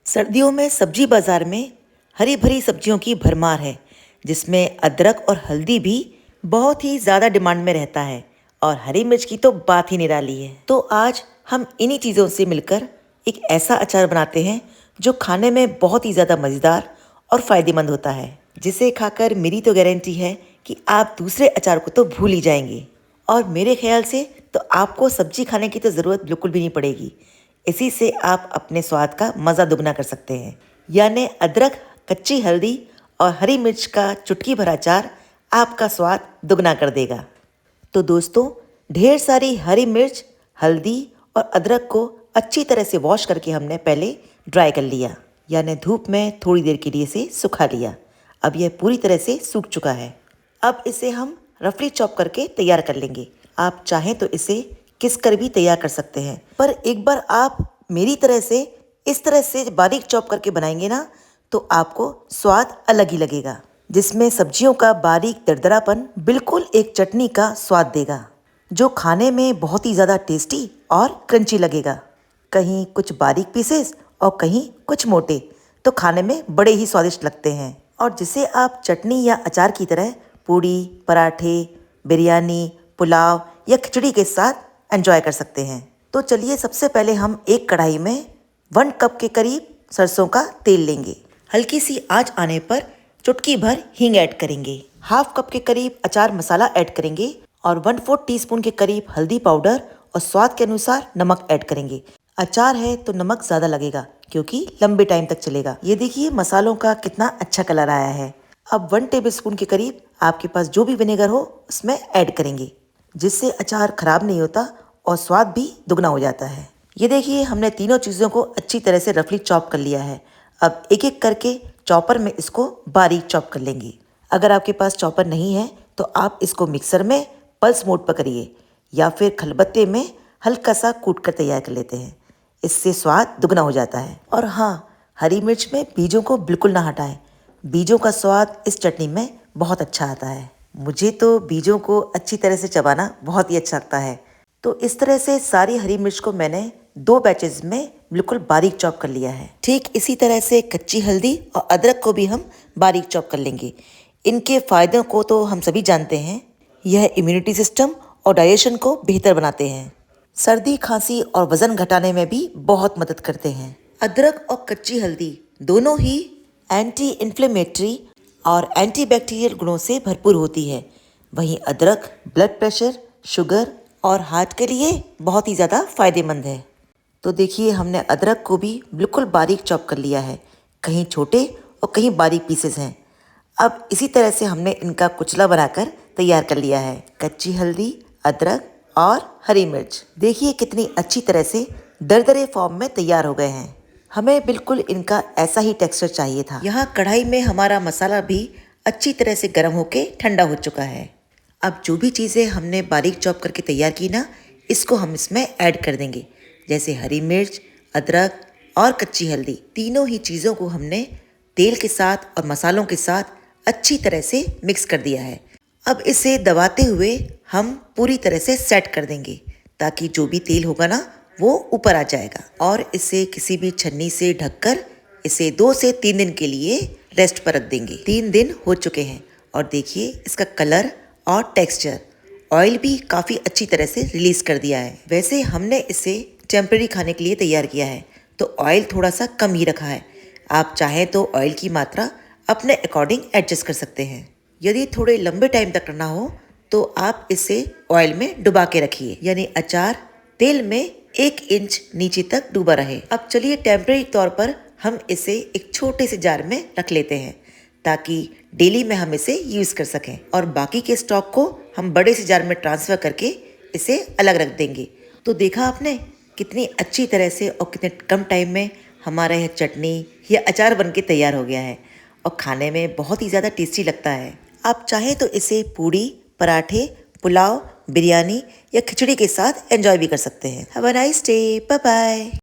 सर्दियों में सब्जी बाजार में हरी भरी सब्जियों की भरमार है, जिसमें अदरक और हल्दी भी बहुत ही ज़्यादा डिमांड में रहता है और हरी मिर्च की तो बात ही निराली है। तो आज हम इन्हीं चीज़ों से मिलकर एक ऐसा अचार बनाते हैं जो खाने में बहुत ही ज़्यादा मज़ेदार और फ़ायदेमंद होता है, जिसे खाकर मेरी तो गारंटी है कि आप दूसरे अचार को तो भूल ही जाएंगे। और मेरे ख्याल से तो आपको सब्जी खाने की तो ज़रूरत बिल्कुल भी नहीं पड़ेगी। इसी से आप अपने स्वाद का मज़ा दुगना कर सकते हैं। यानी अदरक, कच्ची हल्दी और हरी मिर्च का चुटकी भर अचार आपका स्वाद दुगना कर देगा। तो दोस्तों, ढेर सारी हरी मिर्च, हल्दी और अदरक को अच्छी तरह से वॉश करके हमने पहले ड्राई कर लिया, यानी धूप में थोड़ी देर के लिए इसे सुखा लिया। अब यह पूरी तरह से सूख चुका है। अब इसे हम रफली चॉप करके तैयार कर लेंगे। आप चाहें तो इसे किस कर भी तैयार कर सकते हैं, पर एक बार आप मेरी तरह से इस तरह से बारीक चॉप करके बनाएंगे ना, तो आपको स्वाद अलग ही लगेगा, जिसमें सब्जियों का बारीक दरदरापन बिल्कुल एक चटनी का स्वाद देगा, जो खाने में बहुत ही ज़्यादा टेस्टी और क्रंची लगेगा। कहीं कुछ बारीक पीसेस और कहीं कुछ मोटे, तो खाने में बड़े ही स्वादिष्ट लगते हैं, और जिसे आप चटनी या अचार की तरह पूड़ी, पराठे, बिरयानी, पुलाव या खिचड़ी के साथ एंजॉय कर सकते हैं। तो चलिए, सबसे पहले हम एक कढ़ाई में 1 कप के करीब सरसों का तेल लेंगे। हल्की सी आंच आने पर चुटकी भर हींग ऐड करेंगे, ½ कप के करीब अचार मसाला ऐड करेंगे और 1/4 टीस्पून के करीब हल्दी पाउडर और स्वाद के अनुसार नमक ऐड करेंगे। अचार है तो नमक ज़्यादा लगेगा क्योंकि लंबे टाइम तक चलेगा। ये देखिए मसालों का कितना अच्छा कलर आया है। अब 1 टेबलस्पून के करीब आपके पास जो भी विनेगर हो उसमें ऐड करेंगे, जिससे अचार खराब नहीं होता और स्वाद भी दुगना हो जाता है। ये देखिए, हमने तीनों चीज़ों को अच्छी तरह से रफली चॉप कर लिया है। अब एक एक करके चॉपर में इसको बारीक चॉप कर लेंगे। अगर आपके पास चॉपर नहीं है तो आप इसको मिक्सर में पल्स मोड पर करिए या फिर खलबत्ते में हल्का सा कूट कर तैयार कर लेते हैं। इससे स्वाद दुगना हो जाता है। और हाँ, हरी मिर्च में बीजों को बिल्कुल ना हटाएं। बीजों का स्वाद इस चटनी में बहुत अच्छा आता है। मुझे तो बीजों को अच्छी तरह से चबाना बहुत ही अच्छा लगता है। तो इस तरह से सारी हरी मिर्च को मैंने 2 बैचेस में बिल्कुल बारीक चॉप कर लिया है। ठीक इसी तरह से कच्ची हल्दी और अदरक को भी हम बारीक चॉप कर लेंगे। इनके फायदों को तो हम सभी जानते हैं। यह इम्यूनिटी सिस्टम और डाइजेशन को बेहतर बनाते हैं। सर्दी, खांसी और वजन घटाने में भी बहुत मदद करते हैं। अदरक और कच्ची हल्दी दोनों ही एंटी इन्फ्लेमेटरी और एंटीबैक्टीरियल गुणों से भरपूर होती है। वहीं अदरक ब्लड प्रेशर, शुगर और हार्ट के लिए बहुत ही ज़्यादा फायदेमंद है। तो देखिए, हमने अदरक को भी बिल्कुल बारीक चॉप कर लिया है। कहीं छोटे और कहीं बारीक पीसेस हैं। अब इसी तरह से हमने इनका कुचला बनाकर तैयार कर लिया है। कच्ची हल्दी, अदरक और हरी मिर्च देखिए कितनी अच्छी तरह से दरदरे फॉर्म में तैयार हो गए हैं। हमें बिल्कुल इनका ऐसा ही टेक्सचर चाहिए था। यहाँ कढ़ाई में हमारा मसाला भी अच्छी तरह से गर्म होके ठंडा हो चुका है। अब जो भी चीज़ें हमने बारीक चॉप करके तैयार की ना, इसको हम इसमें ऐड कर देंगे। जैसे हरी मिर्च, अदरक और कच्ची हल्दी, तीनों ही चीज़ों को हमने तेल के साथ और मसालों के साथ अच्छी तरह से मिक्स कर दिया है। अब इसे दबाते हुए हम पूरी तरह से सेट कर देंगे, ताकि जो भी तेल होगा ना वो ऊपर आ जाएगा। और इसे किसी भी छन्नी से ढककर इसे 2 से 3 दिन के लिए रेस्ट पर रख देंगे। 3 दिन हो चुके हैं और देखिए इसका कलर और टेक्सचर, ऑयल भी काफ़ी अच्छी तरह से रिलीज कर दिया है। वैसे हमने इसे टेम्परेरी खाने के लिए तैयार किया है, तो ऑयल थोड़ा सा कम ही रखा है। आप चाहें तो ऑयल की मात्रा अपने अकॉर्डिंग एडजस्ट कर सकते हैं। यदि थोड़े लंबे टाइम तक करना हो तो आप इसे ऑयल में डुबा के रखिए, यानी अचार तेल में 1 इंच नीचे तक डूबा रहे। अब चलिए, टेम्परेरी तौर पर हम इसे एक छोटे से जार में रख लेते हैं, ताकि डेली में हम इसे यूज़ कर सकें। और बाकी के स्टॉक को हम बड़े से जार में ट्रांसफ़र करके इसे अलग रख देंगे। तो देखा आपने कितनी अच्छी तरह से और कितने कम टाइम में हमारा यह चटनी या अचार बन के तैयार हो गया है और खाने में बहुत ही ज़्यादा टेस्टी लगता है। आप चाहें तो इसे पूड़ी, पराठे, पुलाव, बिरयानी या खिचड़ी के साथ एंजॉय भी कर सकते हैं। Have a nice day, bye bye.